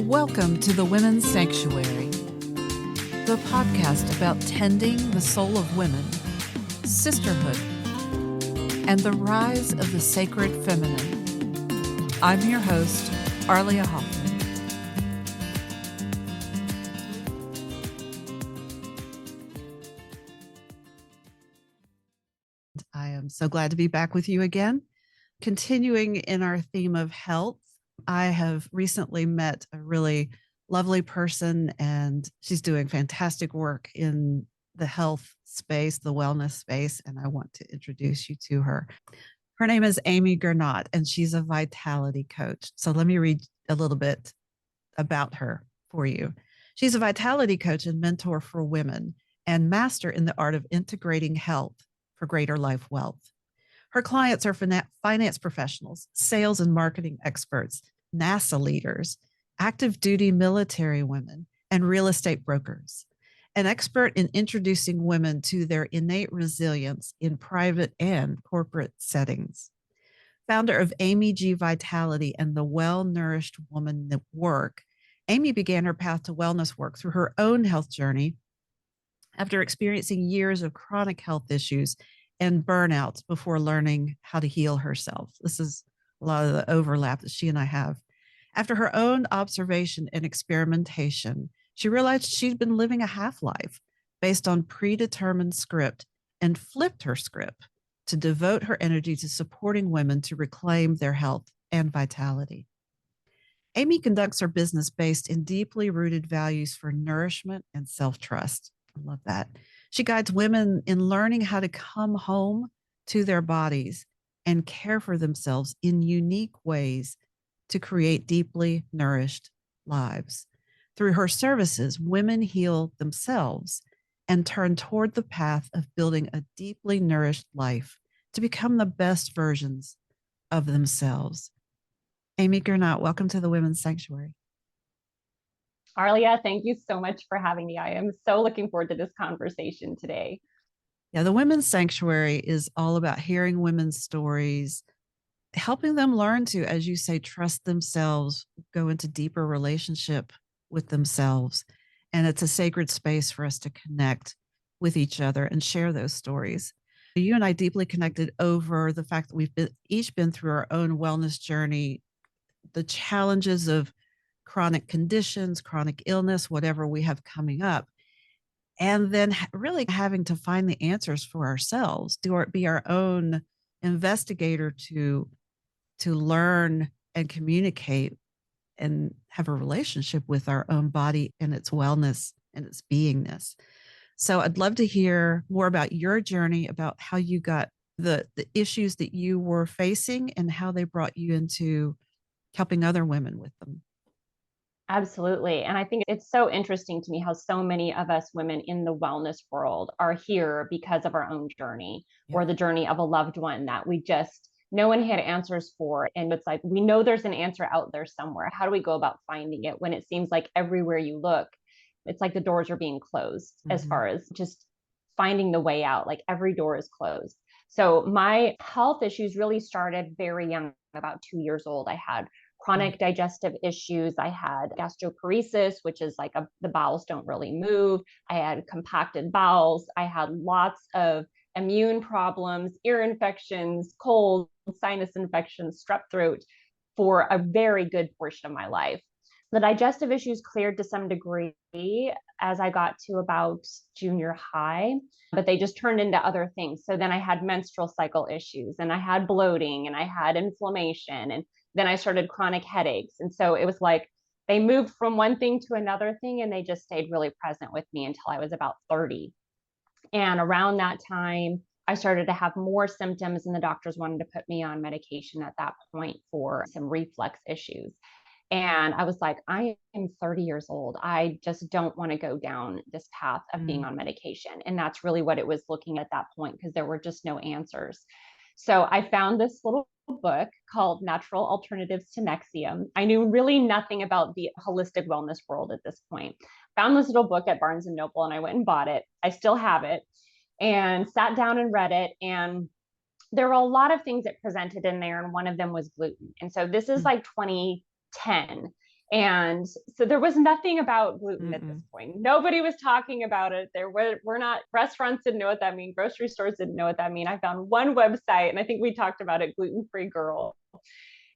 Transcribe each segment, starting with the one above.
Welcome to the Women's Sanctuary, the podcast about tending the soul of women, sisterhood, and the rise of the sacred feminine. I'm your host, Arlia Hoffman. I am so glad to be back with you again. Continuing in our theme of health, I have recently met a really lovely person, and she's doing fantastic work in the health space, the wellness space, and I want to introduce you to her. Her name is Amy Gernaat, and she's a vitality coach. So let me read a little bit about her for you. She's a vitality coach and mentor for women and master in the art of integrating health for greater life wealth. Her clients are finance professionals, sales and marketing experts, NASA leaders, active duty military women, and real estate brokers. An expert in introducing women to their innate resilience in private and corporate settings. Founder of Amy G Vitality and the Well-Nourished Woman Work, Amy began her path to wellness work through her own health journey after experiencing years of chronic health issues and burnout before learning how to heal herself. This is a lot of the overlap that she and I have. After her own observation and experimentation, she realized she'd been living a half-life based on predetermined script and flipped her script to devote her energy to supporting women to reclaim their health and vitality. Amy conducts her business based in deeply rooted values for nourishment and self-trust. I love that. She guides women in learning how to come home to their bodies and care for themselves in unique ways to create deeply nourished lives. Through her services, women heal themselves and turn toward the path of building a deeply nourished life to become the best versions of themselves. Amy Gernaat, welcome to the Women's Sanctuary. Arlia, thank you so much for having me. I am so looking forward to this conversation today. Yeah, the Women's Sanctuary is all about hearing women's stories, helping them learn to, as you say, trust themselves, go into deeper relationship with themselves. And it's a sacred space for us to connect with each other and share those stories. You and I deeply connected over the fact that we've each been through our own wellness journey, the challenges of chronic conditions, chronic illness, whatever we have coming up. And then really having to find the answers for ourselves, be our own investigator to learn and communicate and have a relationship with our own body and its wellness and its beingness. So I'd love to hear more about your journey, about how you got the issues that you were facing and how they brought you into helping other women with them. Absolutely. And I think it's so interesting to me how so many of us women in the wellness world are here because of our own journey or the journey of a loved one that we just, no one had answers for. And it's like, we know there's an answer out there somewhere. How do we go about finding it when it seems like everywhere you look, it's like the doors are being closed as far as just finding the way out, like every door is closed. So my health issues really started very young, about 2 years old. I had chronic digestive issues. I had gastroparesis, which is like the bowels don't really move. I had compacted bowels. I had lots of immune problems, ear infections, colds, sinus infections, strep throat for a very good portion of my life. The digestive issues cleared to some degree as I got to about junior high, but they just turned into other things. So then I had menstrual cycle issues, and I had bloating, and I had inflammation, and then I started chronic headaches. And so it was like they moved from one thing to another thing, and they just stayed really present with me until I was about 30. And around that time, I started to have more symptoms, and the doctors wanted to put me on medication at that point for some reflux issues. And I was like, I am 30 years old. I just don't want to go down this path of being on medication. And that's really what it was looking at that point, because there were just no answers. So I found this little book called Natural Alternatives to Nexium. I knew really nothing about the holistic wellness world at this point. Found this little book at Barnes and Noble, and I went and bought it. I still have it, and sat down and read it. And there were a lot of things that presented in there, and one of them was gluten. And so this is like 2010. And so there was nothing about gluten at this Mm-mm. point. Nobody was talking about it. We're not, restaurants didn't know what that mean. Grocery stores didn't know what that mean. I found one website, and I think we talked about it, Gluten Free Girl.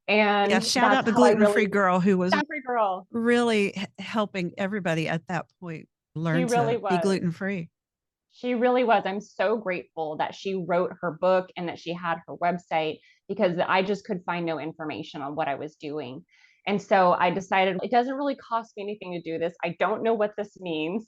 Yeah, And shout that's out to how I Gluten Free really, Girl, who was Gluten Free Girl. really helping everybody at that point She learn really to be was. gluten free. She really was. I'm so grateful that she wrote her book and that she had her website, because I just could find no information on what I was doing. And so I decided it doesn't really cost me anything to do this. I don't know what this means.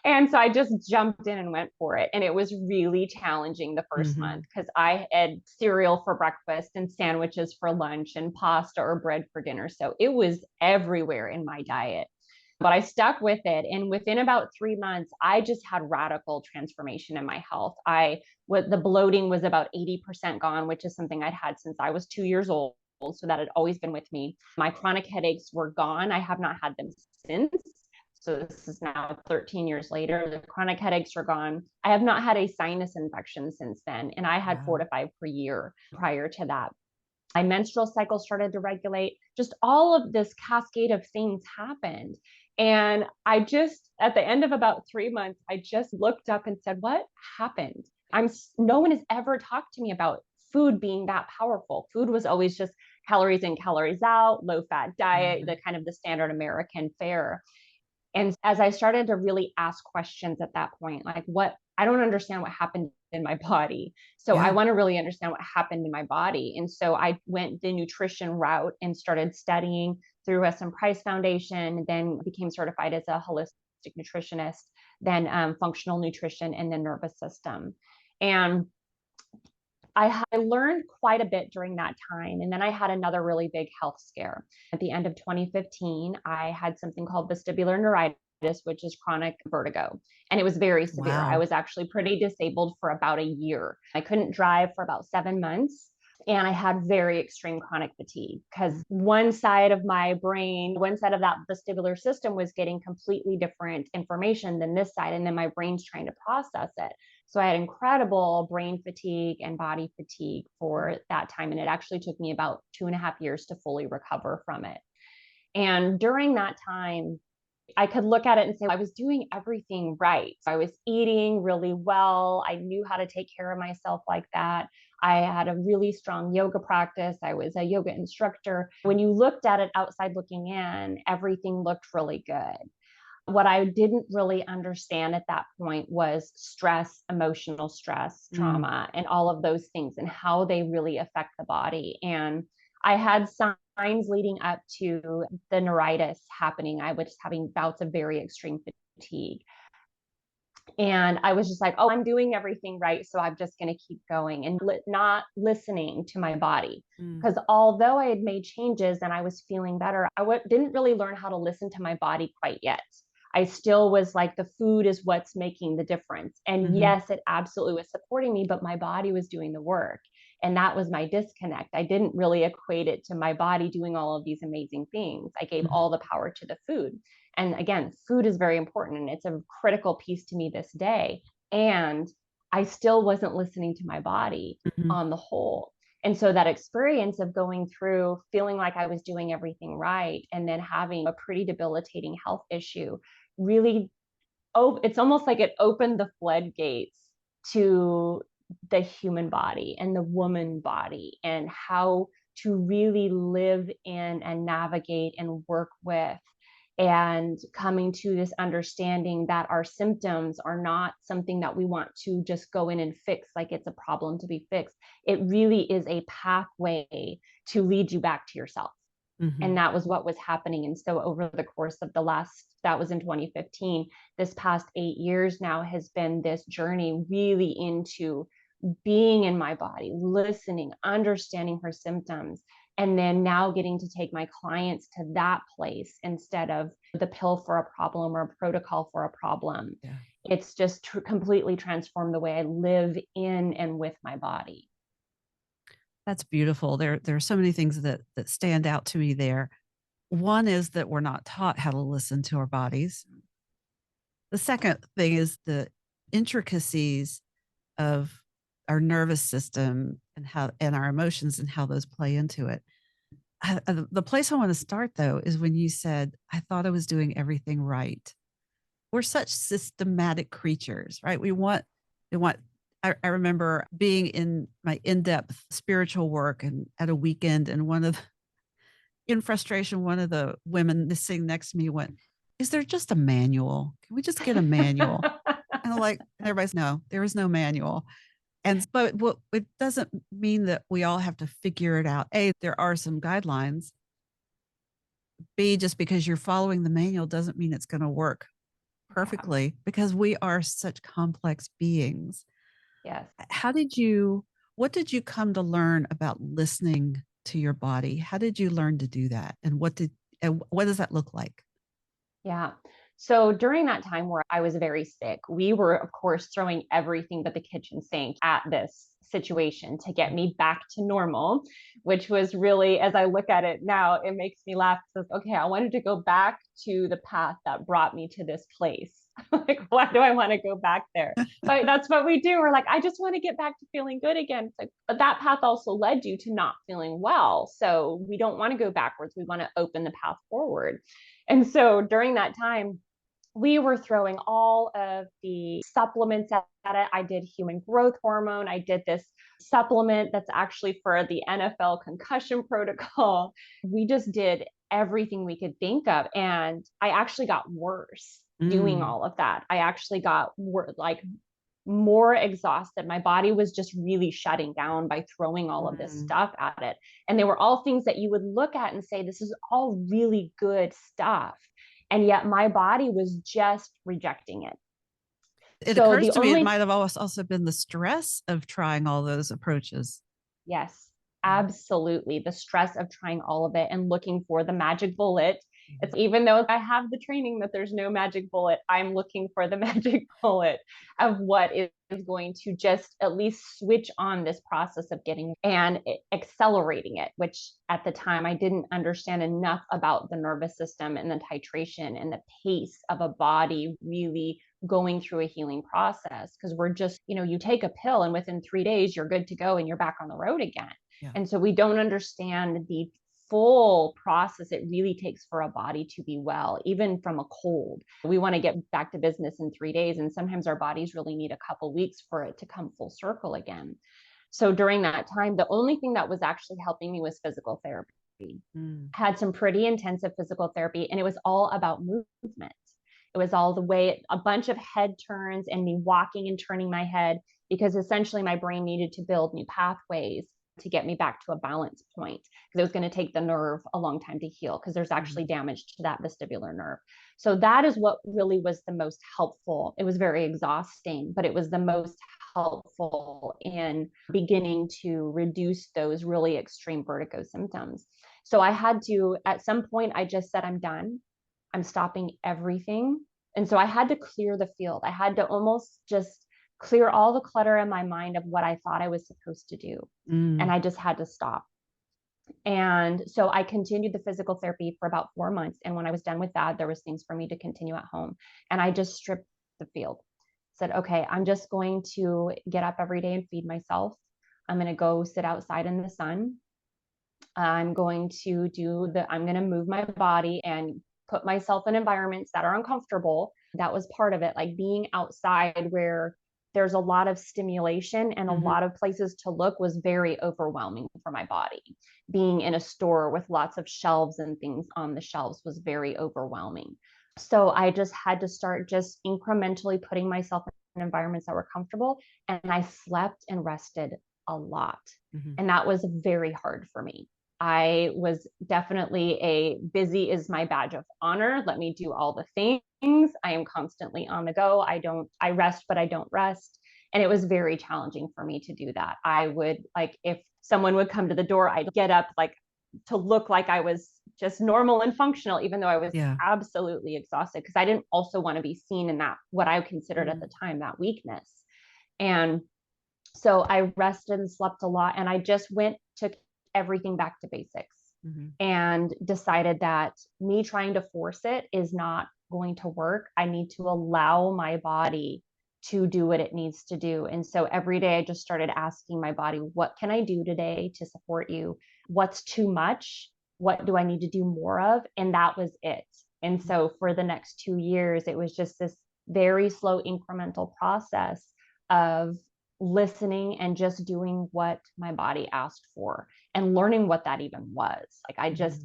And so I just jumped in and went for it. And it was really challenging the first Mm-hmm. month, because I had cereal for breakfast and sandwiches for lunch and pasta or bread for dinner. So it was everywhere in my diet. But I stuck with it. And within about 3 months, I just had radical transformation in my health. The bloating was about 80% gone, which is something I'd had since I was 2 years old. So that had always been with me. My chronic headaches were gone. I have not had them since. So this is now 13 years later. The chronic headaches are gone. I have not had a sinus infection since then. And I had 4 to 5 per year prior to that. My menstrual cycle started to regulate. Just all of this cascade of things happened. And I just, at the end of about 3 months, I just looked up and said, what happened? No one has ever talked to me about food being that powerful. Food was always just calories in, calories out, low fat diet, Mm-hmm. the kind of the standard American fare. And as I started to really ask questions at that point, like, what, I don't understand what happened in my body. So I Yeah. want to really understand what happened in my body. And so I went the nutrition route and started studying through SM Price Foundation, then became certified as a holistic nutritionist, then functional nutrition, and then nervous system. And I learned quite a bit during that time. And then I had another really big health scare. At the end of 2015, I had something called vestibular neuritis, which is chronic vertigo. And it was very severe. I Wow. was actually pretty disabled for about a year. I couldn't drive for about 7 months. And I had very extreme chronic fatigue, because one side of my brain, one side of that vestibular system was getting completely different information than this side. And then my brain's trying to process it. So I had incredible brain fatigue and body fatigue for that time. And it actually took me about 2.5 years to fully recover from it. And during that time, I could look at it and say, I was doing everything right. I was eating really well. I knew how to take care of myself like that. I had a really strong yoga practice. I was a yoga instructor. When you looked at it outside looking in, everything looked really good. What I didn't really understand at that point was stress, emotional stress, Mm. trauma, and all of those things, and how they really affect the body. And I had signs leading up to the neuritis happening. I was having bouts of very extreme fatigue. And I was just like, oh, I'm doing everything right. So I'm just going to keep going and not listening to my body. Mm. Because although I had made changes and I was feeling better, didn't really learn how to listen to my body quite yet. I still was like, the food is what's making the difference. And Mm-hmm. yes, it absolutely was supporting me, but my body was doing the work. And that was my disconnect. I didn't really equate it to my body doing all of these amazing things. I gave Mm-hmm. all the power to the food. And again, food is very important, and it's a critical piece to me this day. And I still wasn't listening to my body Mm-hmm. on the whole. And so that experience of going through feeling like I was doing everything right and then having a pretty debilitating health issue really, it's almost like it opened the floodgates to the human body and the woman body, and how to really live in and navigate and work with, and coming to this understanding that our symptoms are not something that we want to just go in and fix like it's a problem to be fixed. It really is a pathway to lead you back to yourself. Mm-hmm. And that was what was happening. And so over the course of that was in 2015, this past 8 years now has been this journey really into being in my body, listening, understanding her symptoms, and then now getting to take my clients to that place instead of the pill for a problem or a protocol for a problem. Yeah. It's just completely transformed the way I live in and with my body. That's beautiful. There are so many things that stand out to me there. One is that we're not taught how to listen to our bodies. The second thing is the intricacies of our nervous system and our emotions and how those play into it. The place I want to start though is when you said, I thought I was doing everything right. We're such systematic creatures, right? We want, I remember being in my in-depth spiritual work and at a weekend, and in frustration, one of the women sitting next to me went, "Is there just a manual? Can we just get a manual?" And I'm like, everybody's no, there is no manual. But what it doesn't mean that we all have to figure it out. A, there are some guidelines. B, just because you're following the manual doesn't mean it's going to work Yeah. perfectly, because we are such complex beings. Yes. How did you, what did you come to learn about listening to your body? How did you learn to do that? And what does that look like? Yeah. So during that time where I was very sick, we were, of course, throwing everything but the kitchen sink at this situation to get me back to normal, which was really, as I look at it now, it makes me laugh because, okay, I wanted to go back to the path that brought me to this place. Like, why do I want to go back there? But that's what we do. We're like, I just want to get back to feeling good again. It's like, but that path also led you to not feeling well. So we don't want to go backwards. We want to open the path forward. And so during that time, we were throwing all of the supplements at it. I did human growth hormone. I did this supplement that's actually for the NFL concussion protocol. We just did everything we could think of. And I actually got worse doing Mm, all of that. I actually got like more exhausted. My body was just really shutting down by throwing all of this mm. stuff at it. And they were all things that you would look at and say, this is all really good stuff. And yet my body was just rejecting it. It So occurs the to me it only might have also been the stress of trying all those approaches. Yes, Yeah. absolutely. The stress of trying all of it and looking for the magic bullet. Mhm. It's even though I have the training that there's no magic bullet, I'm looking for the magic bullet of what is going to just at least switch on this process of getting and accelerating it, which at the time I didn't understand enough about the nervous system and the titration and the pace of a body really going through a healing process, because we're just, you take a pill and within 3 days you're good to go and you're back on the road again. Yeah. And so we don't understand the full process it really takes for a body to be well, even from a cold. We want to get back to business in 3 days, and sometimes our bodies really need a couple weeks for it to come full circle again. So during that time, the only thing that was actually helping me was physical therapy. Mm. I had some pretty intensive physical therapy, and it was all about movement. It was all the way, a bunch of head turns and me walking and turning my head, because essentially my brain needed to build new pathways to get me back to a balance point, because it was going to take the nerve a long time to heal, because there's actually Mhm. damage to that vestibular nerve. So that is what really was the most helpful. It was very exhausting, but it was the most helpful in beginning to reduce those really extreme vertigo symptoms. So I had to, at some point, I just said, I'm done. I'm stopping everything. And so I had to clear the field. I had to almost just clear all the clutter in my mind of what I thought I was supposed to do. And Mm. I just had to stop. And so I continued the physical therapy for about 4 months. And when I was done with that, there was things for me to continue at home. And I just stripped the field. Said, okay, I'm just going to get up every day and feed myself. I'm going to go sit outside in the sun. I'm going to move my body and put myself in environments that are uncomfortable. That was part of it, like being outside where there's a lot of stimulation and a Mhm. lot of places to look was very overwhelming for my body. Being in a store with lots of shelves and things on the shelves was very overwhelming. So I just had to start just incrementally putting myself in environments that were comfortable. And I slept and rested a lot. Mhm. And that was very hard for me. I was definitely a busy is my badge of honor. Let me do all the things. I am constantly on the go. I rest, but I don't rest. And it was very challenging for me to do that. I would, like, if someone would come to the door, I'd get up like to look like I was just normal and functional, even though I was Yeah. absolutely exhausted, because I didn't also want to be seen in that, what I considered at Mm. the time, that weakness. And so I rested and slept a lot, and I just took everything back to basics Mhm. and decided that me trying to force it is not going to work. I need to allow my body to do what it needs to do. And so every day I just started asking my body, what can I do today to support you? What's too much? What do I need to do more of? And that was it. And so for the next 2 years, it was just this very slow incremental process of listening and just doing what my body asked for and learning what that even was. Like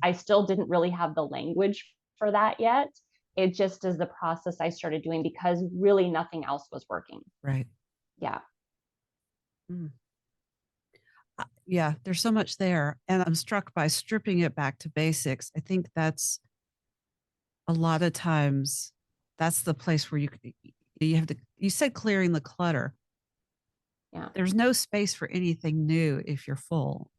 I still didn't really have the language for that yet. It just is the process I started doing because really nothing else was working. Right. Yeah. Mm. Yeah, there's so much there. And I'm struck by stripping it back to basics. I think that's a lot of times that's the place where you have to, you said clearing the clutter. Yeah. There's no space for anything new if you're full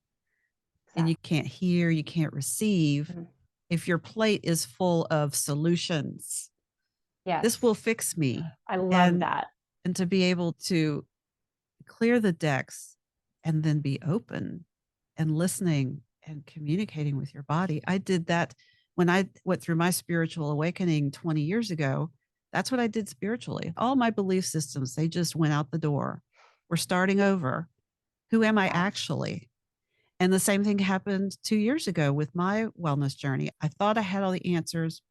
and you Exactly. can't hear, you can't receive. Mm-hmm. If your plate is full of solutions, Yes. this will fix me. I love And that. and to be able to clear the decks and then be open and listening and communicating with your body. I did that when I went through my spiritual awakening 20 years ago. That's what I did spiritually. All my belief systems, they just went out the door. We're starting over. Who am I Yeah. actually? And the same thing happened 2 years ago with my wellness journey. I thought I had all the answers.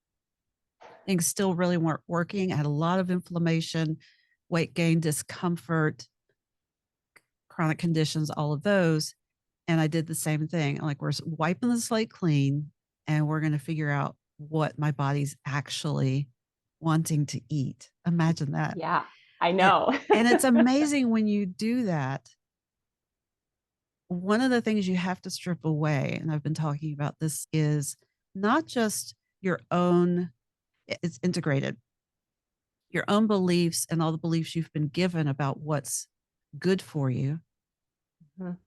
Things still really weren't working. I had a lot of inflammation, weight gain, discomfort, chronic conditions, all of those. And I did the same thing. Like, we're wiping the slate clean and we're going to figure out what my body's actually wanting to eat. Imagine that. Yeah, I And, know. and it's amazing when you do that. One of the things you have to strip away, and I've been talking about this, is not just your own, it's integrated, your own beliefs and all the beliefs you've been given about what's good for you. Mhm.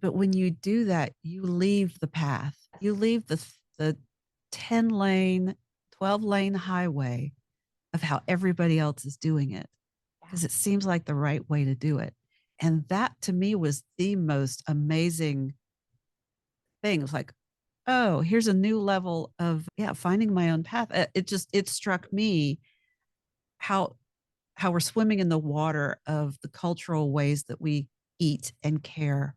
But when you do that, you leave the path. You leave the 10 lane, 12 lane highway of how everybody else is doing it Yeah. because it seems like the right way to do it. And that to me was the most amazing thing. It was like, oh, here's a new level of finding my own path. It struck me how we're swimming in the water of the cultural ways that we eat and care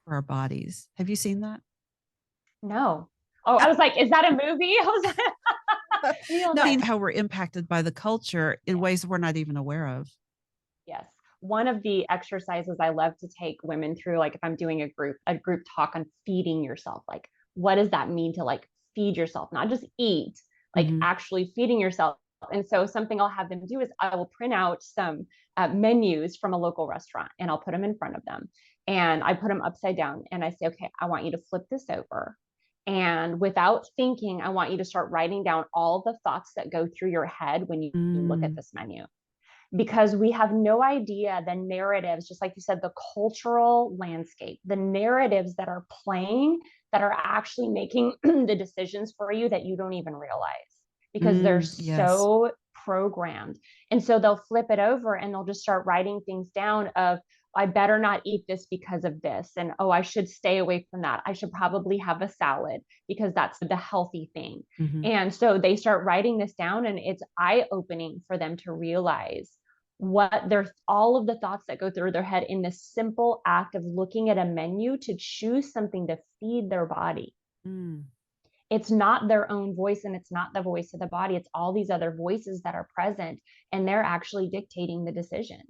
for our bodies. Have you seen that? No. Oh, I was like, is that a movie? I was like, real No, nice. how we're impacted by the culture in Yes. ways we're not even aware of. Yes. One of the exercises I love to take women through, like if I'm doing a group talk on feeding yourself, like what does that mean to like feed yourself, not just eat, like Mm-hmm. actually feeding yourself. And so something I'll have them do is I will print out some menus from a local restaurant and I'll put them in front of them. And I put them upside down and I say, okay, I want you to flip this over. And without thinking, I want you to start writing down all the thoughts that go through your head when you look at Mm. this menu, because we have no idea the narratives, just like you said, the cultural landscape, the narratives that are playing that are actually making the decisions for you that you don't even realize because they're Yes. so programmed. And so they'll flip it over and they'll just start writing things down of, I better not eat this because of this. And oh, I should stay away from that. I should probably have a salad because that's the healthy thing. Mm-hmm. And so they start writing this down, and it's eye opening for them to realize what they're all of the thoughts that go through their head in the simple act of looking at a menu to choose something to feed their body. Mm. It's not their own voice and it's not the voice of the body. It's all these other voices that are present and they're actually dictating the decision.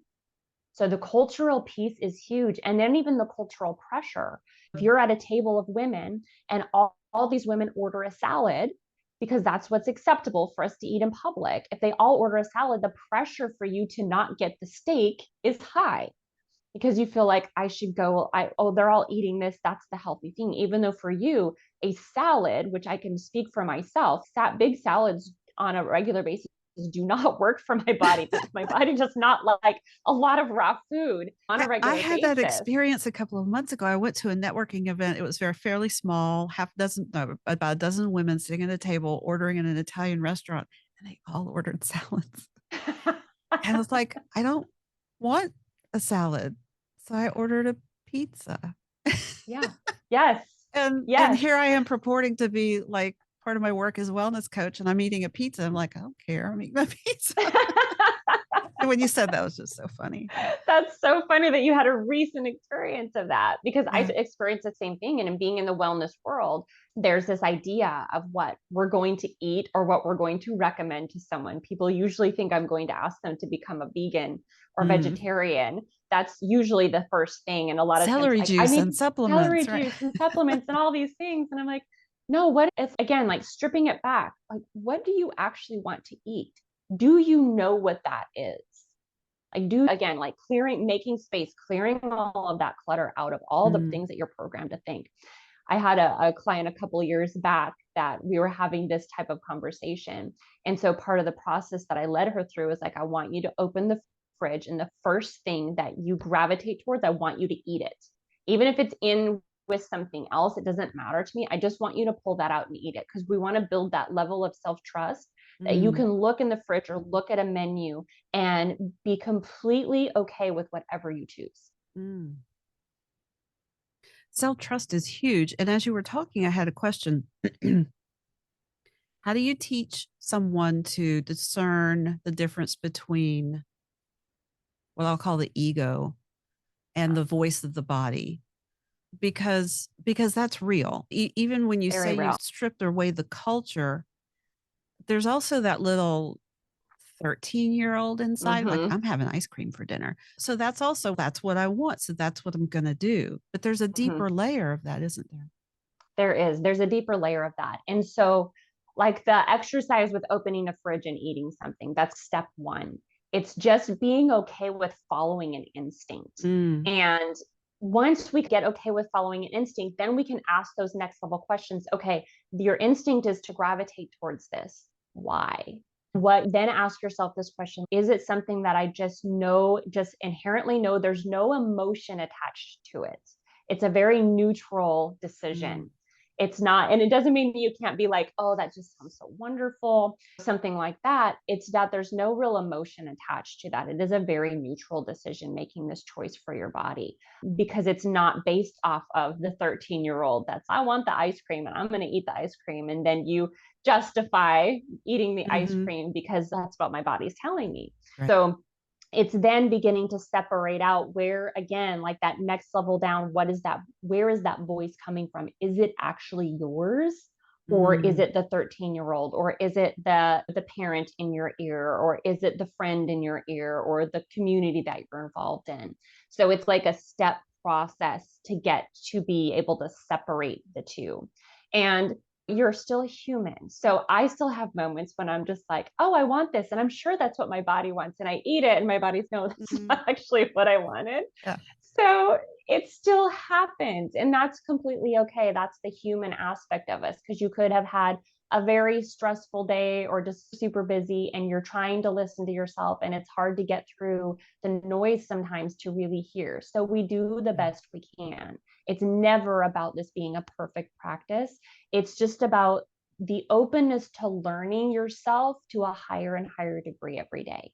So the cultural piece is huge. And then even the cultural pressure. If you're at a table of women and all these women order a salad, because that's what's acceptable for us to eat in public, if they all order a salad, the pressure for you to not get the steak is high because you feel like I should go, they're all eating this. That's the healthy thing. Even though for you, a salad, which I can speak for myself, that big salads on a regular basis do not work for my body because my body does not like a lot of raw food on a I regular had that basis. experience a couple of months ago. I went to a networking event. It was fairly small, half a dozen, no, about a dozen women sitting at a table ordering in an Italian restaurant, and they all ordered salads. And I was like, I don't want a salad. So I ordered a pizza. Yeah. Yes. And Yes. here I am purporting to be like part of my work as wellness coach, and I'm eating a pizza. I'm like, I don't care. I'm eating a pizza. When you said that, was just so funny. That's so funny that you had a recent experience of that, because I Yeah. experienced the same thing. And in being in the wellness world, there's this idea of what we're going to eat or what we're going to recommend to someone. People usually think I'm going to ask them to become a vegan or Mm. vegetarian. That's usually the first thing. And a lot of times, Celery like, I juice need and supplements, celery right? juice and supplements and all these things. And I'm like, no, what if, again, like stripping it back, like, what do you actually want to eat? Do you know what that is? Like, do, again, like clearing, making space, clearing all of that clutter out of all the Mm. things that you're programmed to think. I had a client a couple of years back that we were having this type of conversation. And so part of the process that I led her through was like, I want you to open the fridge, and the first thing that you gravitate towards, I want you to eat it. Even if it's in with something else, it doesn't matter to me. I just want you to pull that out and eat it, because we want to build that level of self-trust that you Mm. can look in the fridge or look at a menu and be completely okay with whatever you choose. Mm. Self trust is huge. And as you were talking, I had a question. How do you teach someone to discern the difference between what I'll call the ego and the voice of the body? Because that's real. Even when you Very say you've real. stripped away the culture, there's also that little 13-year-old inside, like, Mm-hmm. I'm having ice cream for dinner. So that's also, that's what I want. So that's what I'm going to do. But there's a Mm-hmm. deeper layer of that, isn't there? There's a deeper layer of that. And so, like the exercise with opening a fridge and eating something, that's step one. It's just being okay with following an instinct. Mm. And once we get okay with following an instinct, then we can ask those next level questions. Okay, your instinct is to gravitate towards this. Why? What, then ask yourself this question: is it something that I just know, just inherently know, there's no emotion attached to it? It's a very neutral Mm. decision. It's not, and it doesn't mean that you can't be like, oh, that just sounds so wonderful, something like that. It's that there's no real emotion attached to that. It is a very neutral decision, making this choice for your body, because it's not based off of the 13-year-old that's, I want the ice cream and I'm going to eat the ice cream. And then you justify eating the ice Hmm. cream because that's what my body's telling me. Right. So it's then beginning to separate out where, again, like that next level down, what is that, where is that voice coming from? Is it actually yours, or is Mm. it the 13-year-old, or is it the parent in your ear, or is it the friend in your ear, or the community that you're involved in? So it's like a step process to get to be able to separate the two. And you're still human. So I still have moments when I'm just like, oh, I want this. And I'm sure that's what my body wants. And I eat it, and my body's, no, that's Mm. not actually what I wanted. Yeah. So it still happens. And that's completely okay. That's the human aspect of us, because you could have had a very stressful day or just super busy, and you're trying to listen to yourself. And it's hard to get through the noise sometimes to really hear. So we do the Yeah. best we can. It's never about this being a perfect practice. It's just about the openness to learning yourself to a higher and higher degree every day.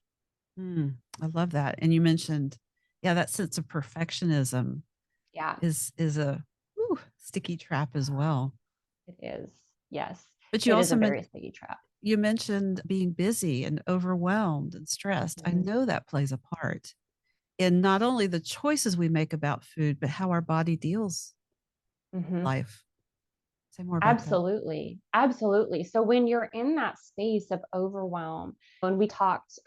Mm. I love that. And you mentioned, yeah, that sense of perfectionism Yeah, is a sticky trap as well. it is. Yes, But you it is also a very sticky trap. you mentioned being busy and overwhelmed and stressed. I Mm-hmm. know that plays a part in not only the choices we make about food, but how our body deals with Mm-hmm. life. Say more about that. Absolutely. Absolutely. So when you're in that space of overwhelm, when we talked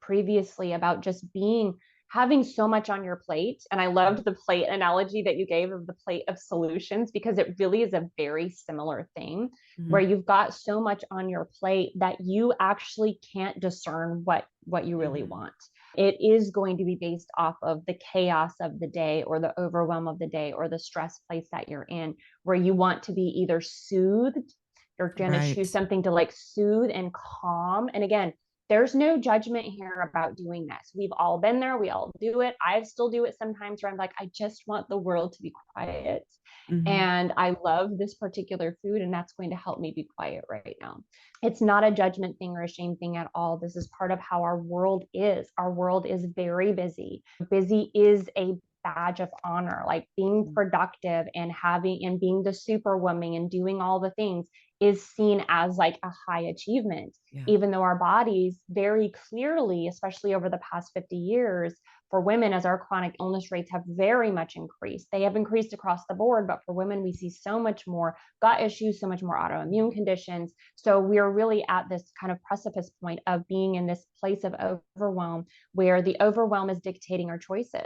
previously about just being, having so much on your plate, and I loved the plate analogy that you gave of the plate of solutions, because it really is a very similar thing, Mhm. where you've got so much on your plate that you actually can't discern what you really Mhm. want. It is going to be based off of the chaos of the day, or the overwhelm of the day, or the stress place that you're in, where you want to be either soothed, you're going to choose Right. something to like soothe and calm. And again, there's no judgment here about doing this. We've all been there. We all do it. I still do it sometimes, where I'm like, I just want the world to be quiet. Mhm. And I love this particular food, and that's going to help me be quiet right now. It's not a judgment thing or a shame thing at all. This is part of how our world is. Our world is very busy. Busy is a badge of honor. Like being Mm. productive and having and being the superwoman and doing all the things is seen as like a high achievement, Yeah. even though our bodies very clearly, especially over the past 50 years, for women, as our chronic illness rates have very much increased. They have increased across the board, but for women, we see so much more gut issues, so much more autoimmune conditions. So we're really at this kind of precipice point of being in this place of overwhelm where the overwhelm is dictating our choices.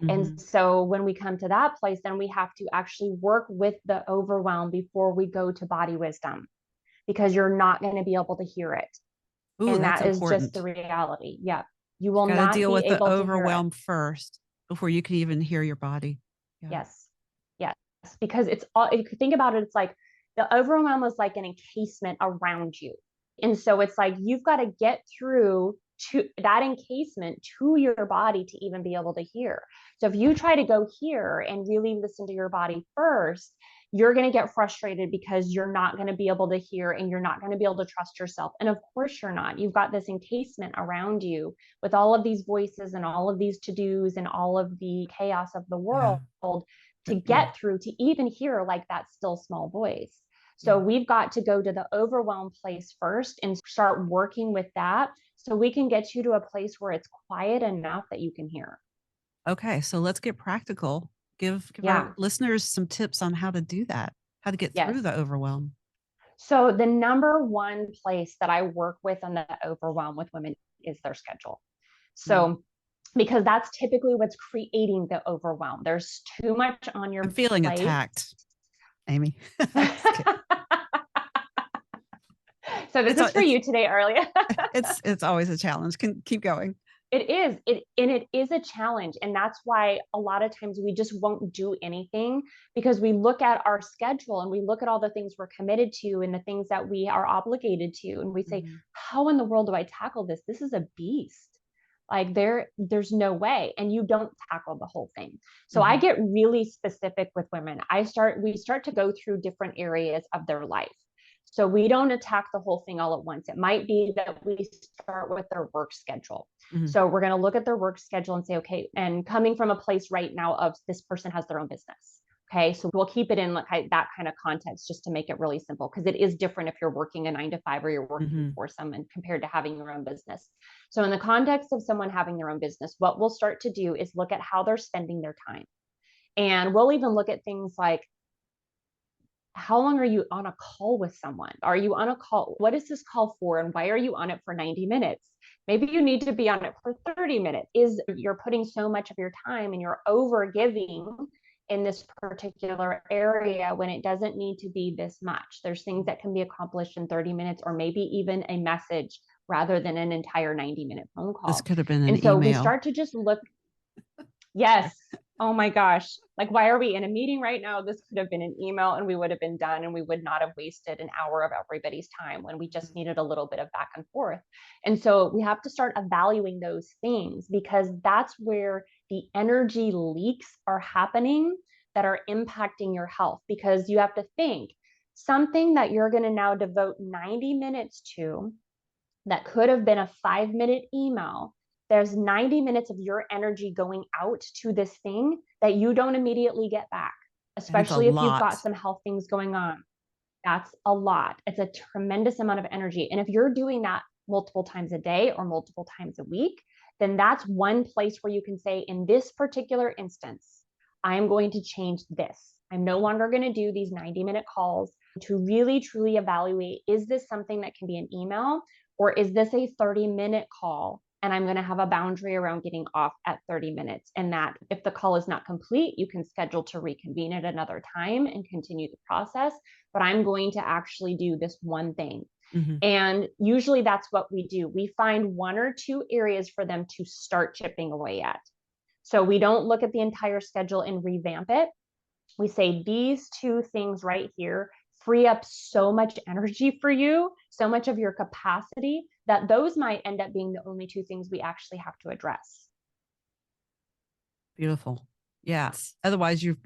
And so when we come to that place, then we have to actually work with the overwhelm before we go to body wisdom, because you're not going to be able to hear it. Ooh, And that's that is just the important. reality. Yeah. You You will got to not deal be with the able to hear it. overwhelm first before you can even hear your body. Yeah. Yes. Yes. Because it's all, if you think about it, it's like the overwhelm is like an encasement around you. And so it's like you've got to get through to that encasement to your body to even be able to hear. So if you try to go here and really listen to your body first, you're going to get frustrated because you're not going to be able to hear and you're not going to be able to trust yourself. And of course you're not. You've got this encasement around you with all of these voices and all of these to-dos and all of the chaos of the Yeah. world to get through to even hear like that still small voice. So Yeah. we've got to go to the overwhelmed place first and start working with that so we can get you to a place where it's quiet enough that you can hear. Okay. So let's get practical. Give our Yeah. listeners some tips on how to do that, how to get through Yes. the overwhelm. So the number one place that I work with on the overwhelm with women is their schedule. Mm. So because that's typically what's creating the overwhelm. There's too much on I'm your feeling plate. attacked, Amy. So this It's is for it's you today, Arlia. it's always a challenge. Can keep going. It is. It is a challenge. And that's why a lot of times we just won't do anything, because we look at our schedule and we look at all the things we're committed to and the things that we are obligated to. And we say, how in the world do I tackle this? This is a beast. Like there's no way. And you don't tackle the whole thing. So I get really specific with women. We start to go through different areas of their life. So we don't attack the whole thing all at once. It might be that we start with their work schedule. So we're going to look at their work schedule and say, okay, and coming from a place right now of this person has their own business. Okay, so we'll keep it in like that kind of context just to make it really simple, because it is different if you're working a 9 to 5 or you're working for someone compared to having your own business. So in the context of someone having their own business, what we'll start to do is look at how they're spending their time. And we'll even look at things like, how long are you on a call with someone? Are you on a call? What is this call for? And why are you on it for 90 minutes? Maybe you need to be on it for 30 minutes. You're putting so much of your time and you're over giving in this particular area when it doesn't need to be this much. There's things that can be accomplished in 30 minutes or maybe even a message rather than an entire 90-minute phone This call. could have been an And so we email. start to just look. Yes. Oh my gosh. Like, why are we in a meeting right now? This could have been an email and we would have been done and we would not have wasted an hour of everybody's time when we just needed a little bit of back and forth. And so we have to start evaluating those things, because that's where the energy leaks are happening that are impacting your health. Because you have to think, something that you're going to now devote 90 minutes to that could have been a 5-minute email, there's 90 minutes of your energy going out to this thing that you don't immediately get back, And it's a especially if you've got lot. some health things going on. That's a lot. It's a tremendous amount of energy. And if you're doing that multiple times a day or multiple times a week, then that's one place where you can say, in this particular instance, I am going to change this. I'm no longer going to do these 90-minute calls to really, truly evaluate, is this something that can be an email, or is this a 30-minute call? And I'm going to have a boundary around getting off at 30 minutes. And that if the call is not complete, you can schedule to reconvene at another time and continue the process. But I'm going to actually do this one thing. And usually that's what we do. We find one or two areas for them to start chipping away at. So we don't look at the entire schedule and revamp it. We say these two things right here free up so much energy for you, so much of your capacity, that those might end up being the only two things we actually have to address. Beautiful. Yes. Otherwise, you've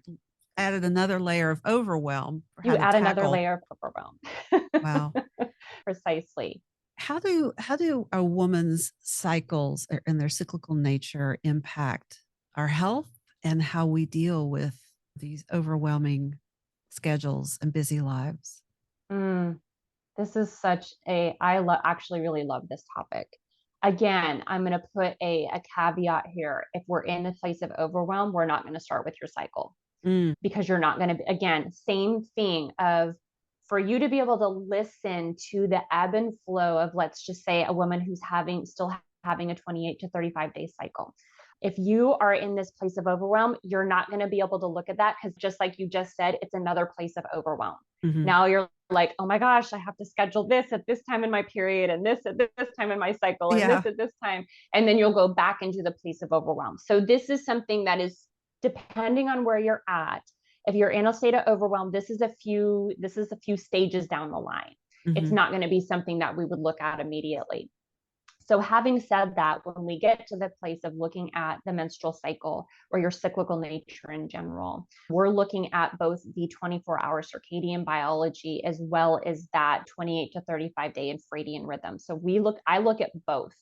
added another layer of overwhelm for how You to add another tackle. layer of overwhelm. Wow. Precisely. How do a woman's cycles and their cyclical nature impact our health and how we deal with these overwhelming schedules and busy lives? Mm, this is such a, actually really love this topic. Again, I'm going to put a caveat here. If we're in a place of overwhelm, we're not going to start with your cycle, Mm, because you're not going to, again, same thing of, for you to be able to listen to the ebb and flow of, let's just say, a woman who's still having a 28 to 35 day cycle. If you are in this place of overwhelm, you're not going to be able to look at that, because just like you just said, it's another place of overwhelm. mhm. Now you're like, oh my gosh, I have to schedule this at this time in my period, and this at this time in my cycle, and Yeah. this at this time. And then you'll go back into the place of overwhelm. So this is something that is, depending on where you're at, if you're in a state of overwhelm, this is a few stages down the line. It's Mhm. not going to be something that we would look at immediately. So having said that, when we get to the place of looking at the menstrual cycle or your cyclical nature in general, we're looking at both the 24-hour circadian biology as well as that 28 to 35 day infradian rhythm. So I look at both,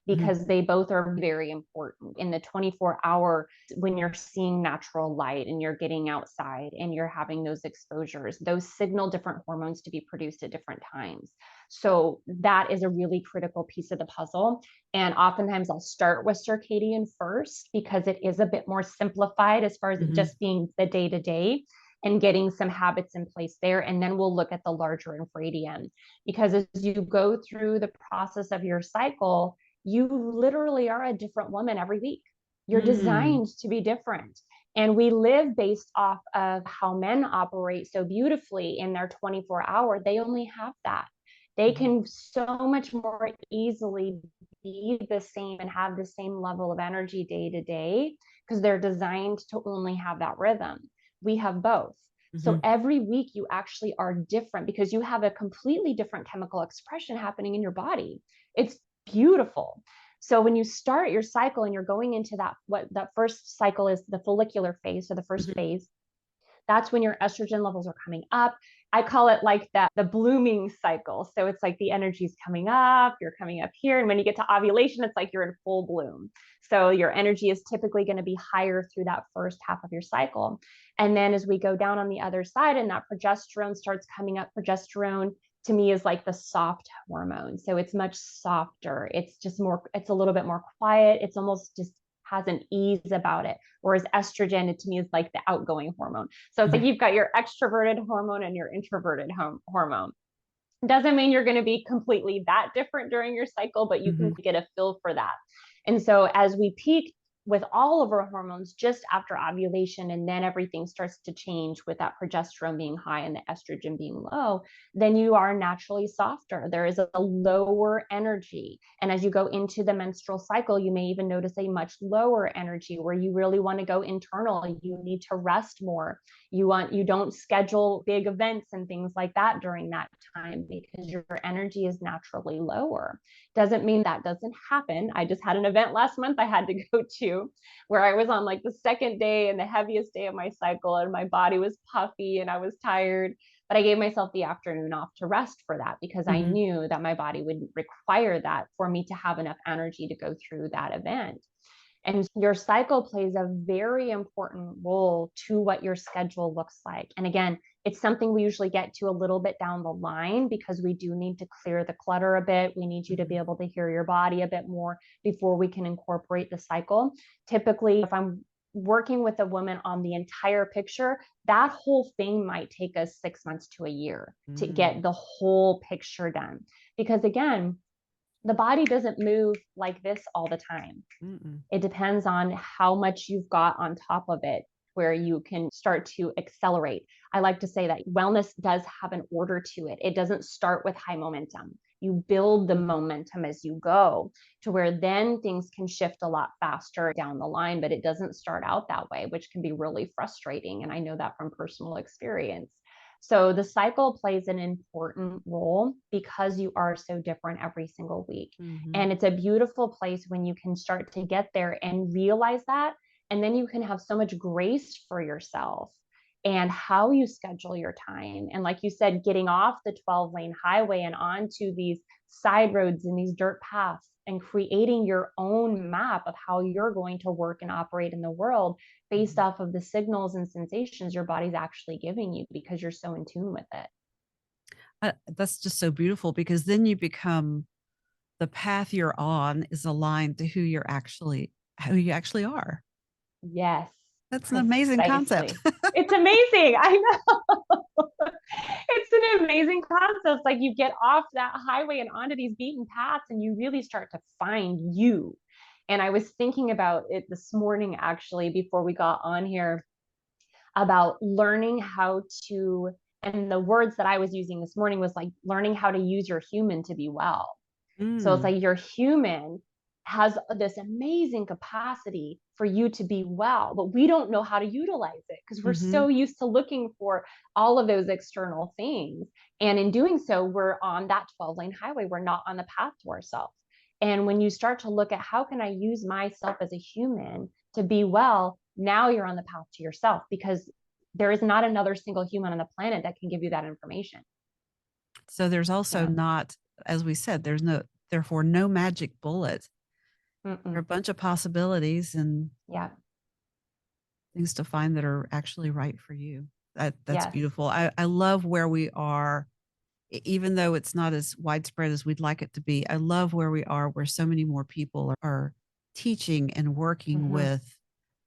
Mhm. because they both are very important. In the 24-hour, when you're seeing natural light and you're getting outside and you're having those exposures, those signal different hormones to be produced at different times. So that is a really critical piece of the puzzle. And oftentimes I'll start with circadian first, because it is a bit more simplified as far as it Mhm. just being the day to day and getting some habits in place there. And then we'll look at the larger infradian, because as you go through the process of your cycle, you literally are a different woman every week. You're Mm. designed to be different. And we live based off of how men operate so beautifully in their 24-hour. They only have that. They Mhm. can so much more easily be the same and have the same level of energy day to day, because they're designed to only have that rhythm. We have both. So Mhm. every week you actually are different, because you have a completely different chemical expression happening in your body. It's beautiful. So when you start your cycle and you're going into that, what that first cycle is, the follicular phase, so the first Mhm. phase, that's when your estrogen levels are coming up. I call it like the blooming cycle. So it's like the energy's coming up, you're coming up here. And when you get to ovulation, it's like you're in full bloom. So your energy is typically going to be higher through that first half of your cycle. And then as we go down on the other side and that progesterone starts coming up, progesterone to me is like the soft hormone. So it's much softer. It's just more, it's a little bit more quiet. It's almost just has an ease about it. Whereas estrogen, to me, is like the outgoing hormone. So it's like Mhm. you've got your extroverted hormone and your introverted hormone. Doesn't mean you're going to be completely that different during your cycle, but you can Mhm. get a feel for that. And so as we peak with all of our hormones just after ovulation, and then everything starts to change with that progesterone being high and the estrogen being low, then you are naturally softer. There is a lower energy. And as you go into the menstrual cycle, you may even notice a much lower energy where you really want to go internal. You need to rest more. You don't schedule big events and things like that during that time, because your energy is naturally lower. Doesn't mean that doesn't happen. I just had an event last month I had to go to, where I was on like the second day and the heaviest day of my cycle, and my body was puffy and I was tired, but I gave myself the afternoon off to rest for that, because I Mhm. knew that my body would require that for me to have enough energy to go through that event. And your cycle plays a very important role to what your schedule looks like. And again, it's something we usually get to a little bit down the line, because we do need to clear the clutter a bit. We need you to be Mhm. able to hear your body a bit more before we can incorporate the cycle. Typically, if I'm working with a woman on the entire picture, that whole thing might take us 6 months to a year to Mm. get the whole picture done. Because again, the body doesn't move like this all the time. Mm-mm. It depends on how much you've got on top of it, where you can start to accelerate. I like to say that wellness does have an order to it. It doesn't start with high momentum. You build the momentum as you go, to where then things can shift a lot faster down the line, but it doesn't start out that way, which can be really frustrating. And I know that from personal experience. So the cycle plays an important role, because you are so different every single week. Mhm. And it's a beautiful place when you can start to get there and realize that. And then you can have so much grace for yourself and how you schedule your time. And like you said, getting off the 12-lane highway and onto these side roads and these dirt paths, and creating your own map of how you're going to work and operate in the world based Mhm. off of the signals and sensations your body's actually giving you, because you're so in tune with it. That's just so beautiful because then you become the path you're on is aligned to who you actually are. Yes, That's an amazing concept. precisely. It's amazing. I know. It's an amazing concept. Like you get off that highway and onto these beaten paths and you really start to find you. And I was thinking about it this morning, actually, before we got on here, about learning how to, and the words that I was using this morning was like learning how to use your human to be well. So it's Mm, like your human has this amazing capacity for you to be well, but we don't know how to utilize it because we're hmm. so used to looking for all of those external things. And in doing so, we're on that 12-lane highway. We're not on the path to ourselves. And when you start to look at how can I use myself as a human to be well, now you're on the path to yourself because there is not another single human on the planet that can give you that information. So there's also Yeah. not, as we said, therefore no magic bullet. There are Mm-mm. a bunch of possibilities and Yeah. things to find that are actually right for you. That's Yes. beautiful. I love where we are, even though it's not as widespread as we'd like it to be. I love where we are, where so many more people are teaching and working Mm-hmm. with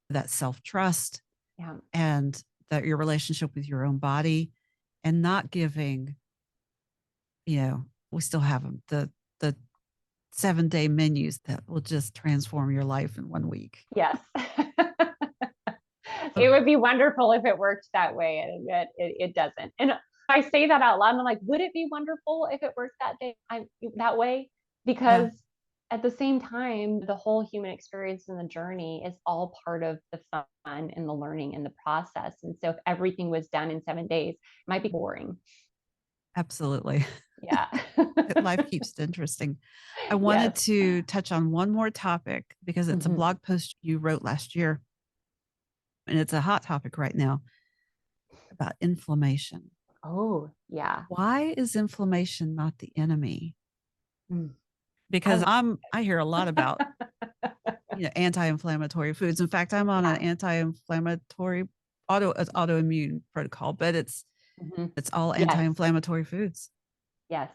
that self trust Yeah. and that your relationship with your own body and not giving, we still have them, the 7-day menus that will just transform your life in 1 week. Yes. Oh, It would be wonderful if it worked that way, and it doesn't. And I say that out loud, and I'm like, would it be wonderful if it worked that way? yeah, Because at the same time, the whole human experience and the journey is all part of the fun and the learning and the process. And so if everything was done in 7 days, it might be boring. absolutely. Yeah. Life keeps it interesting. I wanted Yes. to touch on one more topic because it's a Mhm. blog post you wrote last year, and it's a hot topic right now about inflammation. Oh, yeah. Why is inflammation not the enemy? Mm. Because I I hear a lot about, anti-inflammatory foods. In fact, I'm on an yeah. anti-inflammatory autoimmune protocol, but Mhm. it's all Yes. anti-inflammatory foods. Yes.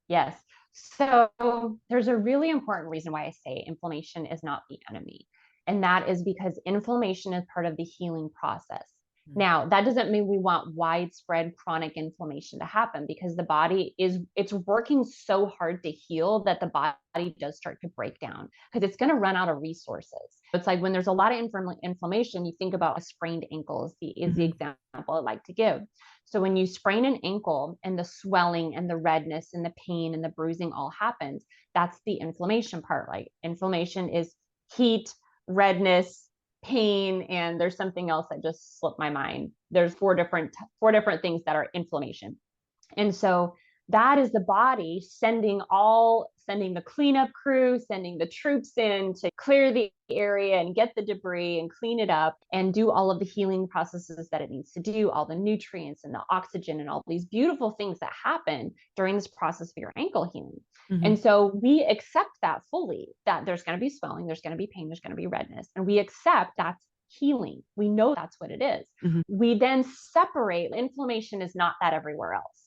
Yes. So there's a really important reason why I say inflammation is not the enemy. And that is because inflammation is part of the healing process. Mm. Now, that doesn't mean we want widespread chronic inflammation to happen because the body it's working so hard to heal that the body does start to break down because it's going to run out of resources. It's like when there's a lot of inflammation, you think about a sprained ankle is the Mhm. example I like to give. So when you sprain an ankle and the swelling and the redness and the pain and the bruising all happens, that's the inflammation part. Like inflammation is heat, redness, pain, and there's something else that just slipped my mind. There's four different things that are inflammation. And so that is the body sending the cleanup crew, sending the troops in to clear the area and get the debris and clean it up and do all of the healing processes that it needs to do, all the nutrients and the oxygen and all these beautiful things that happen during this process of your ankle healing. Mhm. And so we accept that fully, that there's going to be swelling, there's going to be pain, there's going to be redness, and we accept that's healing. We know that's what it is. Mhm. We then separate inflammation is not that everywhere else.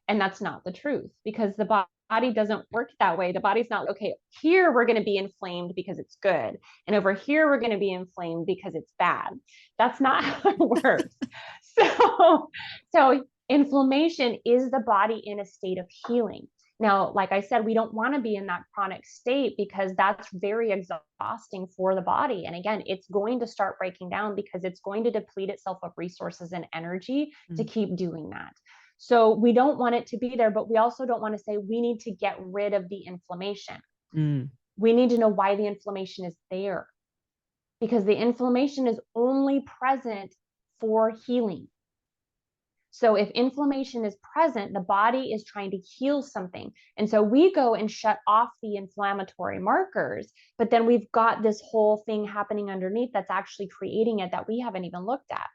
And that's not the truth because the body doesn't work that way. The body's not, okay, here we're going to be inflamed because it's good. And over here we're going to be inflamed because it's bad. That's not how it works. So inflammation is the body in a state of healing. Now, like I said, we don't want to be in that chronic state because that's very exhausting for the body. And again, it's going to start breaking down because it's going to deplete itself of resources and energy to Mm. keep doing that. So we don't want it to be there, but we also don't want to say we need to get rid of the inflammation. Mm. We need to know why the inflammation is there because the inflammation is only present for healing. So if inflammation is present, the body is trying to heal something. And so we go and shut off the inflammatory markers, but then we've got this whole thing happening underneath that's actually creating it that we haven't even looked at.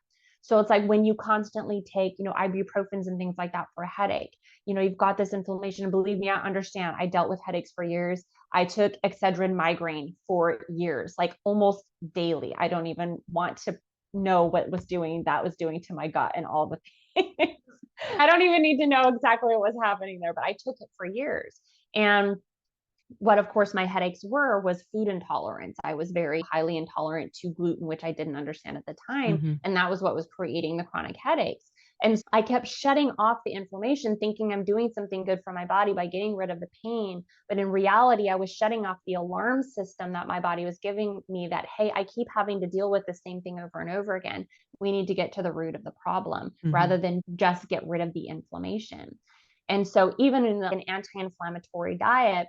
So it's like when you constantly take, ibuprofens and things like that for a headache, you've got this inflammation. And believe me, I understand. I dealt with headaches for years. I took Excedrin migraine for years, like almost daily. I don't even want to know what that was doing to my gut and all the things. I don't even need to know exactly what was happening there, but I took it for years. And what, of course, my headaches were was food intolerance. I was very highly intolerant to gluten, which I didn't understand at the time. Mm-hmm. And that was what was creating the chronic headaches. And I kept shutting off the inflammation, thinking I'm doing something good for my body by getting rid of the pain. But in reality, I was shutting off the alarm system that my body was giving me that, hey, I keep having to deal with the same thing over and over again. We need to get to the root of the problem Mm-hmm. rather than just get rid of the inflammation. And so even in an anti-inflammatory diet,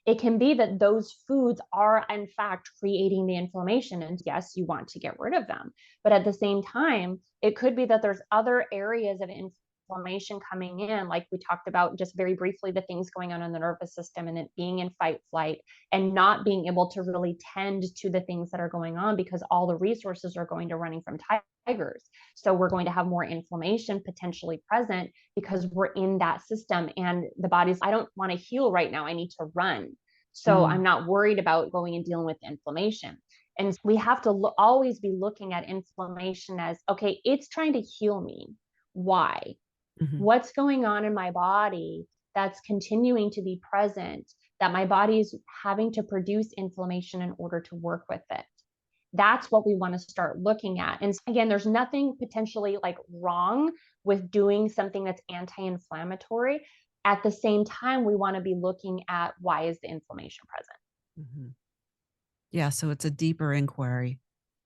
it can be that those foods are in fact creating the inflammation, and yes, you want to get rid of them, but at the same time it could be that there's other areas of inflammation coming in, like we talked about just very briefly, the things going on in the nervous system and it being in fight flight and not being able to really tend to the things that are going on because all the resources are going to running from tigers. So we're going to have more inflammation potentially present because we're in that system, and the body's, I don't want to heal right now, I need to run. So I'm not worried about going and dealing with inflammation. And we have to always be looking at inflammation as, okay, it's trying to heal me. Why? Mm-hmm. What's going on in my body that's continuing to be present, that my body is having to produce inflammation in order to work with it? That's what we want to start looking at. And again, there's nothing potentially like wrong with doing something that's anti-inflammatory. At the same time, we want to be looking at why is the inflammation present? Mm-hmm. Yeah. So it's a deeper inquiry.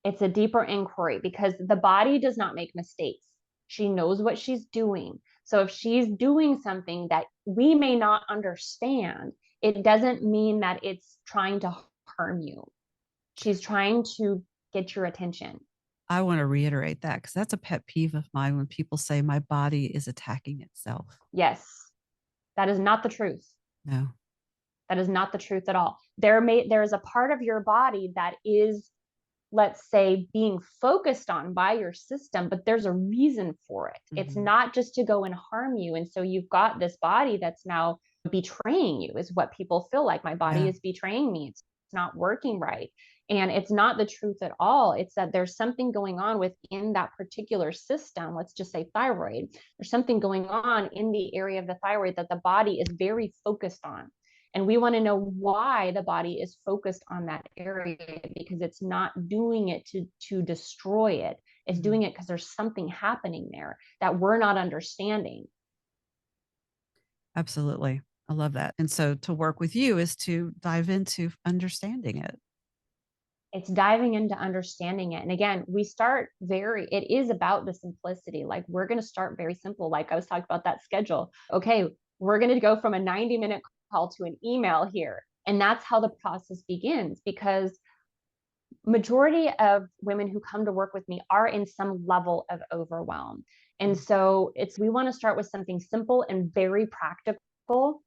It's a deeper inquiry because the body does not make mistakes. She knows what she's doing. So if she's doing something that we may not understand, it doesn't mean that it's trying to harm you. She's trying to get your attention. I want to reiterate that because that's a pet peeve of mine when people say my body is attacking itself. Yes, that is not the truth. No. That is not the truth at all. There is a part of your body that is, let's say, being focused on by your system, but there's a reason for it. Mm-hmm. It's not just to go and harm you. And so you've got this body that's now betraying you, is what people feel like. My body is betraying me. It's not working right. And it's not the truth at all. It's that there's something going on within that particular system. Let's just say thyroid. There's something going on in the area of the thyroid that the body is very focused on. And we want to know why the body is focused on that area, because it's not doing it to destroy it. It's doing it because there's something happening there that we're not understanding. Absolutely. I love that. And so to work with you is to dive into understanding it. It's diving into understanding it. And again, it is about the simplicity. Like we're going to start very simple. Like I was talking about that schedule. Okay, we're going to go from a 90-minute call to an email here. And that's how the process begins, because majority of women who come to work with me are in some level of overwhelm. And so we want to start with something simple and very practical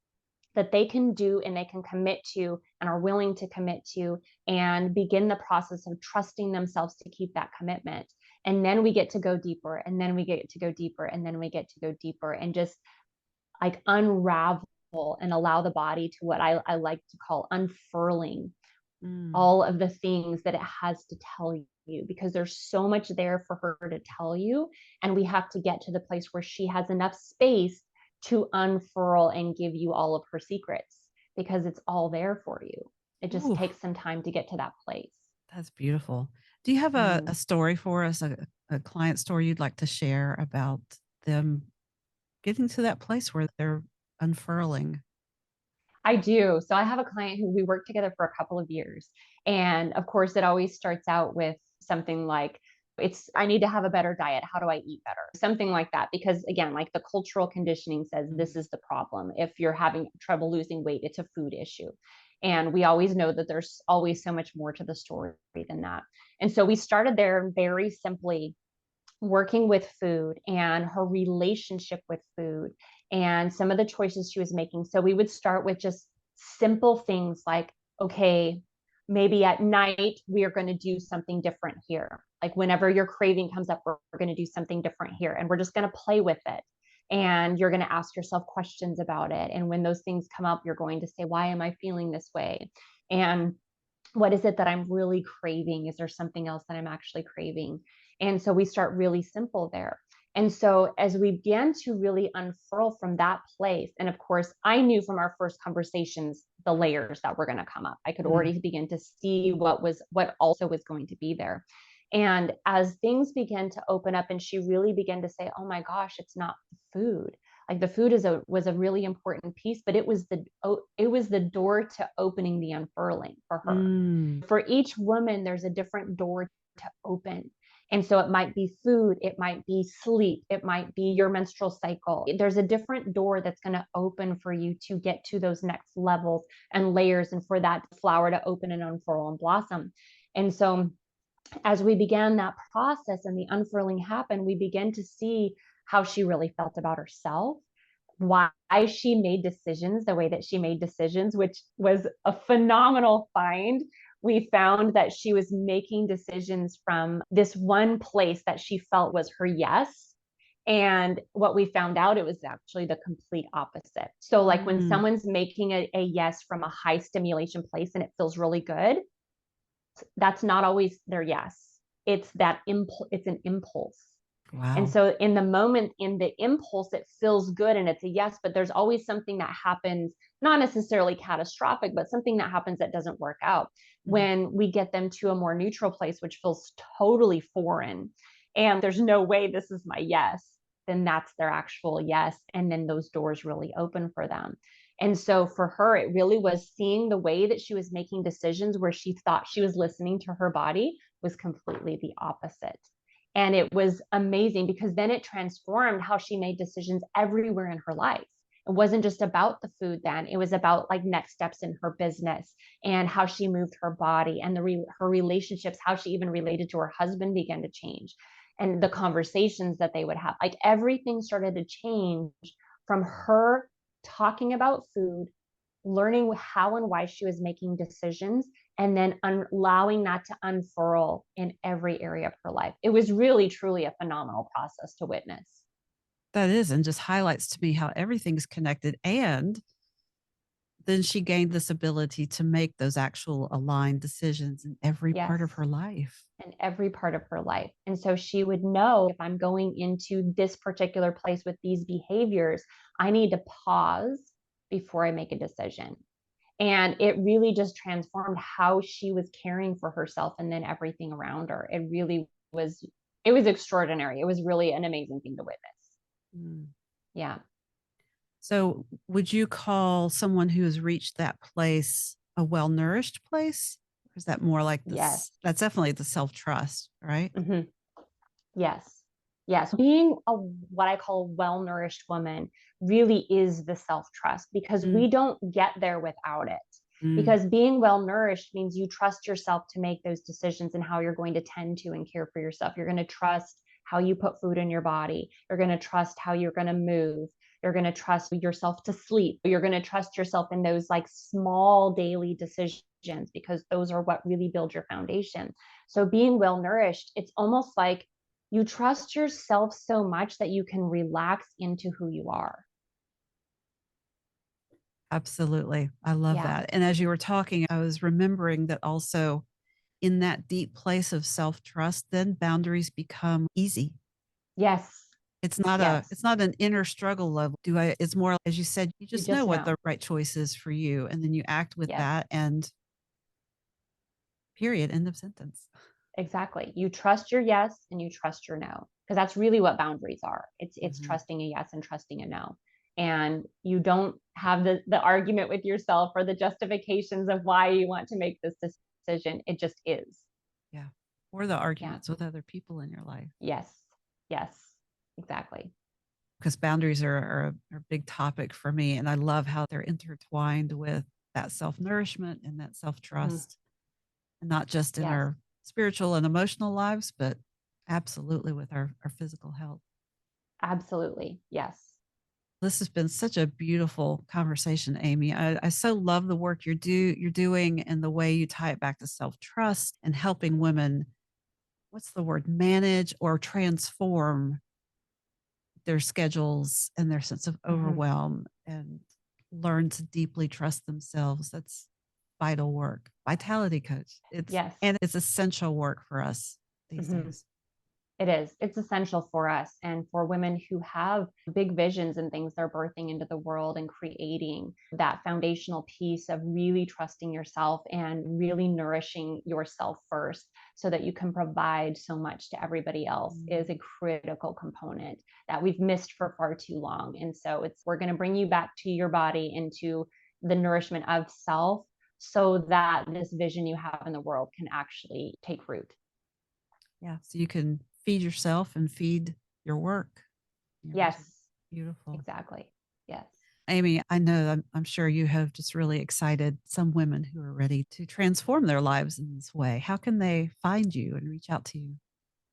that they can do and they can commit to and are willing to commit to, and begin the process of trusting themselves to keep that commitment. And then we get to go deeper, and then we get to go deeper, and then we get to go deeper, and just like unravel and allow the body to, what I like to call, unfurling all of the things that it has to tell you, because there's so much there for her to tell you. And we have to get to the place where she has enough space to unfurl and give you all of her secrets, because it's all there for you. It just takes some time to get to that place. That's beautiful. Do you have a story for us, a client story you'd like to share about them getting to that place where they're unfurling? I do. So I have a client who we worked together for a couple of years. And of course, it always starts out with something like, I need to have a better diet. How do I eat better? Something like that. Because again, like the cultural conditioning says, this is the problem. If you're having trouble losing weight, it's a food issue. And we always know that there's always so much more to the story than that. And so we started there very simply, working with food and her relationship with food and some of the choices she was making. So we would start with just simple things like, okay, maybe at night we are going to do something different here. Like whenever your craving comes up, we're going to do something different here, and we're just going to play with it. And you're going to ask yourself questions about it. And when those things come up, you're going to say, why am I feeling this way? And what is it that I'm really craving? Is there something else that I'm actually craving? And so we start really simple there. And so as we began to really unfurl from that place, and of course, I knew from our first conversations the layers that were going to come up. I could Mm. already begin to see what also was going to be there. And as things began to open up and she really began to say, "Oh my gosh, it's not the food." Like the food was a really important piece, but it was the door to opening the unfurling for her. Mm. For each woman, there's a different door to open. And so it might be food, it might be sleep, it might be your menstrual cycle. There's a different door that's going to open for you to get to those next levels and layers, and for that flower to open and unfurl and blossom. And so as we began that process and the unfurling happened, we began to see how she really felt about herself, why she made decisions the way that she made decisions, which was a phenomenal find. We found that she was making decisions from this one place that she felt was her yes. And what we found out, it was actually the complete opposite. So, like when Mm. someone's making a yes from a high stimulation place and it feels really good, that's not always their yes. It's that it's an impulse. And Wow. so in the moment, in the impulse, it feels good and it's a yes, but there's always something that happens, not necessarily catastrophic, but something that happens that doesn't work out Mm. when we get them to a more neutral place, which feels totally foreign. And there's no way this is my yes, then that's their actual yes. And then those doors really open for them. And so for her, it really was seeing the way that she was making decisions where she thought she was listening to her body was completely the opposite. And it was amazing because then it transformed how she made decisions everywhere in her life. It wasn't just about the food then. It was about like next steps in her business and how she moved her body and her relationships, how she even related to her husband began to change and the conversations that they would have. Like everything started to change from her talking about food, learning how and why she was making decisions, and then allowing that to unfurl in every area of her life. It was really, truly a phenomenal process to witness. That is, and just highlights to me how everything's connected. And then she gained this ability to make those actual aligned decisions in every Yes. part of her life. In every part of her life. And so she would know if I'm going into this particular place with these behaviors, I need to pause before I make a decision. And it really just transformed how she was caring for herself and then everything around her. It was extraordinary. It was really an amazing thing to witness. Mm. Yeah. So, would you call someone who has reached that place a well nourished place? Or is that more like Yes. this? That's definitely the self trust, right? Mm-hmm. Yes. Yes. Being a what I call a well-nourished woman really is the self-trust because Mm. we don't get there without it. Mm. Because being well-nourished means you trust yourself to make those decisions and how you're going to tend to and care for yourself. You're going to trust how you put food in your body. You're going to trust how you're going to move. You're going to trust yourself to sleep. You're going to trust yourself in those like small daily decisions because those are what really build your foundation. So being well nourished, it's almost like you trust yourself so much that you can relax into who you are. Absolutely. I love Yeah. that. And as you were talking, I was remembering that also in that deep place of self trust, then boundaries become easy. Yes. It's Yes. not an inner struggle level. It's more, as you said, you You just know just what the know. right choice is for you. And then you act with Yes. that and period. End of sentence. Exactly. You trust your yes and you trust your no. Because that's really what boundaries are. It's Mhm. trusting a yes and trusting a no. And you don't have the argument with yourself or the justifications of why you want to make this decision. It just is. Yeah. Or the Yeah. arguments with other people in your life. Yes. Yes. Exactly. Because boundaries are a big topic for me. And I love how they're intertwined with that self nourishment and that self Mhm. trust, and not just in Yes. our spiritual and emotional lives, but absolutely with our physical health. Absolutely. Yes. This has been such a beautiful conversation, Amy. I so love the work you're doing and the way you tie it back to self trust and helping women. What's the word? Manage or transform their schedules and their sense of Mhm. overwhelm and learn to deeply trust themselves. That's vital work. Vitality coach. Yes. It's essential work for us these Mhm. days. It is. It's essential for us and for women who have big visions and things they're birthing into the world and creating that foundational piece of really trusting yourself and really nourishing yourself first so that you can provide so much to everybody else is a critical component that we've missed for far too long. And so we're going to bring you back to your body, into the nourishment of self, so that this vision you have in the world can actually take root. Yeah. So you can feed yourself and feed your work. Your Yes, vision. Beautiful. exactly. Yes. Amy, I know I'm sure you have just really excited some women who are ready to transform their lives in this way. How can they find you and reach out to you?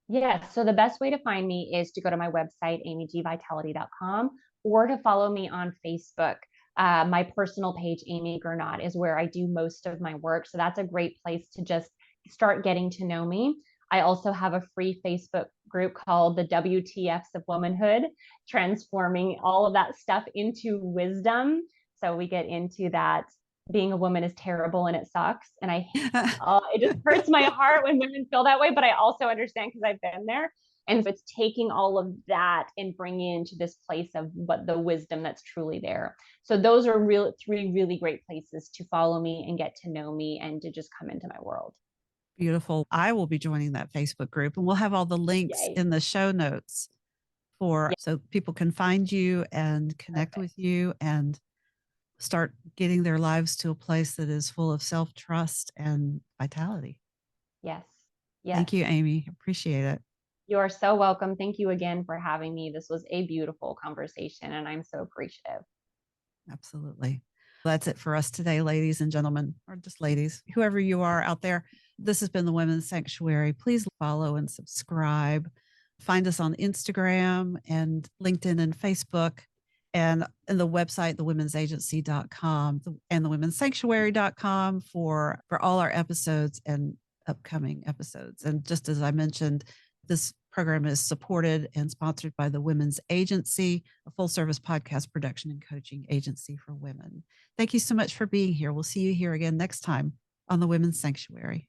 Yes. So the best way to find me is to go to my website, amygvitality.com, or to follow me on Facebook. My personal page, Amy Gernaat, is where I do most of my work. So that's a great place to just start getting to know me. I also have a free Facebook group called the WTFs of Womanhood, transforming all of that stuff into wisdom. So we get into that being a woman is terrible and it sucks. And it just hurts my heart when women feel that way. But I also understand because I've been there. And it's taking all of that and bringing it into this place of what the wisdom that's truly there. So those are three really great places to follow me and get to know me and to just come into my world. Beautiful. I will be joining that Facebook group, and we'll have all the links Yay. in the show notes for Yeah, so people can find you and connect perfect. with you and start getting their lives to a place that is full of self-trust and vitality. Yes. Thank Yes. you, Amy. Appreciate it. You are so welcome. Thank you again for having me. This was a beautiful conversation, and I'm so appreciative. Absolutely. That's it for us today, ladies and gentlemen, or just ladies, whoever you are out there. This has been the Women's Sanctuary. Please follow and subscribe. Find us on Instagram and LinkedIn and Facebook, and the website, thewomens'agency.com and thewomens'sanctuary.com for all our episodes and upcoming episodes. And just as I mentioned, this program is supported and sponsored by the Women's Agency, a full service podcast production and coaching agency for women. Thank you so much for being here. We'll see you here again next time on the Women's Sanctuary.